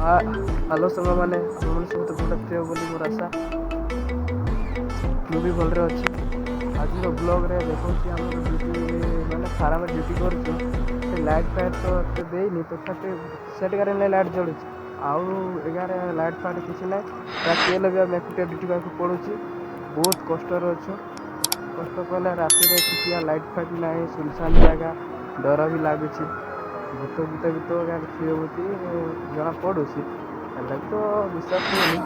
Hello ସାଙ୍ଗମାନେ, ଆପଣମାନେ ସମସ୍ତେ ଭଲ ଥିବ ବୋଲି ମୋର ଆଶା। ମୁଁ ବି ଭଲରେ ଅଛି। ଆଜିର ବ୍ଲଗ୍ରେ ଦେଖଉଛି ଆମର ମାନେ ଫାର୍ମରେ ଡ୍ୟୁଟି କରୁଛୁ। ସେ ଲାଇଟ୍ ଫାଇଟ୍ ତ ଏତେ ଦେଇନି, ତଥାପି ସେଠିକାରେ ଲାଇଟ୍ ଜଳୁଛି। ଆଉ ଏଗାରେ ଲାଇଟ୍ ଫାଇଟ୍ କିଛି ନାହିଁ। ରାତି ହେଲେ ବି ଆମେ ଏକୁଟିଆ ଡ୍ୟୁଟି କରିବାକୁ ପଡ଼ୁଛି। ବହୁତ କଷ୍ଟରେ ଅଛୁ। କଷ୍ଟ କଲେ ରାତିରେ ଏକୁଟିଆ ଲାଇଟ୍ ଫାଇଟ୍ ନାହିଁ, ସୁନସାନ୍ ଜାଗା, ଡର ବି ଲାଗୁଛି। ଭୂତ ବି ତ ଗାଁରେ ଥିବ ବୋଲି ଜଣା ପଡ଼ୁଛି, ହେଲେ ତ ବିଶ୍ୱାସ ହଉନି।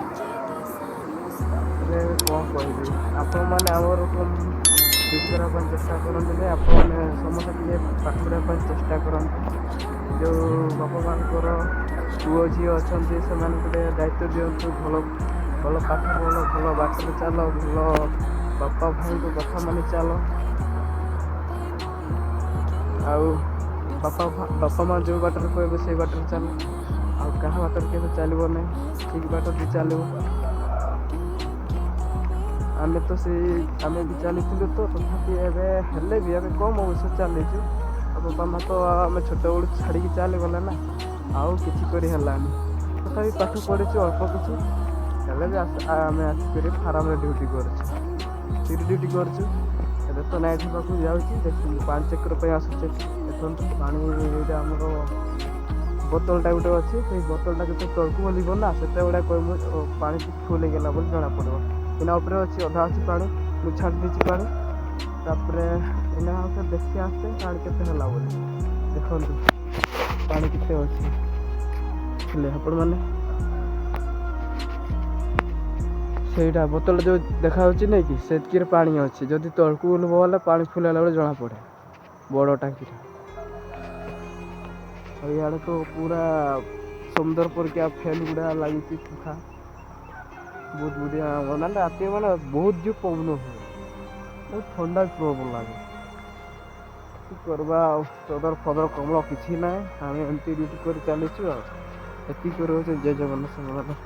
ଏବେ କ'ଣ କହିବି, ଆପଣମାନେ ଆମର ଡ୍ୟୁଟି କରିବା ପାଇଁ ଚେଷ୍ଟା କରନ୍ତୁନି। ଆପଣମାନେ ସମସ୍ତେ ଟିକେ ପାଠ ପଢ଼ିବା ପାଇଁ ଚେଷ୍ଟା କରନ୍ତୁ। ଯେଉଁ ବାପା ମାଆଙ୍କର ପୁଅ ଝିଅ ଅଛନ୍ତି ସେମାନଙ୍କୁ ଟିକେ ଦାୟିତ୍ୱ ଦିଅନ୍ତୁ। ଭଲ ପାଠ ପଢ଼, ଭଲ ବାଟରେ ଚାଲ, ଭଲ ବାପା ଭାଇଙ୍କ କଥା ମାନି ଚାଲ। ଆଉ ବାପା ମାଆ ଯେଉଁ ବାଟରେ କହିବେ ସେଇ ବାଟରେ ଚାଲ। ଆଉ କାହା ବାଟରେ କେବେ ଚାଲିବ ନାହିଁ, ଠିକ୍ ବାଟରେ ଚାଲିବ। ଆମେ ବି ଚାଲିଥିଲୁ ତ, ତଥାପି ଏବେ ହେଲେ ବି ଆମେ କମ୍ ଅବଶ୍ୟ ଚାଲିଛୁ। ଆଉ ବାପା ମାଆ ତ ଆମେ ଛୋଟବେଳୁ ଛାଡ଼ିକି ଚାଲିଗଲେ ନା, ଆଉ କିଛି କରି ହେଲାନି। ତଥାପି ପାଠ ପଢ଼ିଛୁ ଅଳ୍ପ କିଛି, ହେଲେ ବି ଆମେ ଆସିକରି ଫାର୍ମରେ ଡ୍ୟୁଟି କରୁଛୁ। ସେଇଠି ଡ୍ୟୁଟି କରୁଛୁ। ଏବେ ତ ନାଇଟ୍ ହେବାକୁ ଯାଉଛି। ଦେଖନ୍ତୁ ପାଣି ଚେକର୍ ପାଇଁ ଆସୁଛେ। ଦେଖନ୍ତୁ ପାଣି ଏଇଟା ଆମର ବୋତଲଟା ଗୋଟେ ଅଛି। ସେଇ ବୋତଲଟା ଯେତେ ତଳକୁ ଓହ୍ଲିବ ନା, ସେତେବେଳେ କହିବୁ ପାଣି ଫୁଲ୍ ହେଇଗଲା ବୋଲି ଜଣାପଡ଼ିବ। ଏଇନା ଉପରେ ଅଛି, ଅଧା ଅଛି ପାଣି, ମୁଁ ଛାଡ଼ି ଦେଇଛି ପାଣି। ତାପରେ ଏଇନା ଆଉ ଦେଖି ଆସେ ପାଣି କେତେ ହେଲା ବୋଲି। ଦେଖନ୍ତୁ ପାଣି କେତେ ଅଛି, ହେଲେ ଆପଣମାନେ ସେଇଟା ବୋତଲ ଯେଉଁ ଦେଖାଯାଉଛି ନାଇଁ କି, ସେତିକିରେ ପାଣି ଅଛି। ଯଦି ତଳକୁ ଓହ୍ଲିବ ହେଲେ ପାଣି ଫୁଲ୍ ହେଲା ବେଳେ ଜଣାପଡ଼େ, ବଡ଼ ଟାଙ୍କିଟା। ଆଉ ଇଆଡ଼େ ତ ପୁରା ସମୁଦ୍ର ପରିକା ଫ୍ୟାନ୍ ଗୁଡ଼ା ଲାଗିଛି ଶୁଖା। ବହୁତ ବଢ଼ିଆ ମାନେ ରାତି ମାନେ ବହୁତ ଜୋର ପବନ ହୁଏ, ବହୁତ ଥଣ୍ଡା ବି ପ୍ରବଳ ଲାଗେ। କି କରିବା ଆଉ, ଚଦର ଫଦର କମ୍ବଳ କିଛି ନାହିଁ। ଆମେ ଏମିତି ଡ୍ୟୁଟି କରି ଚାଲିଛୁ ଆଉ। ଏତିକି ରହୁଛୁ। ଜୟ ଜଗନ୍ନାଥ ସାଙ୍ଗମାନେ।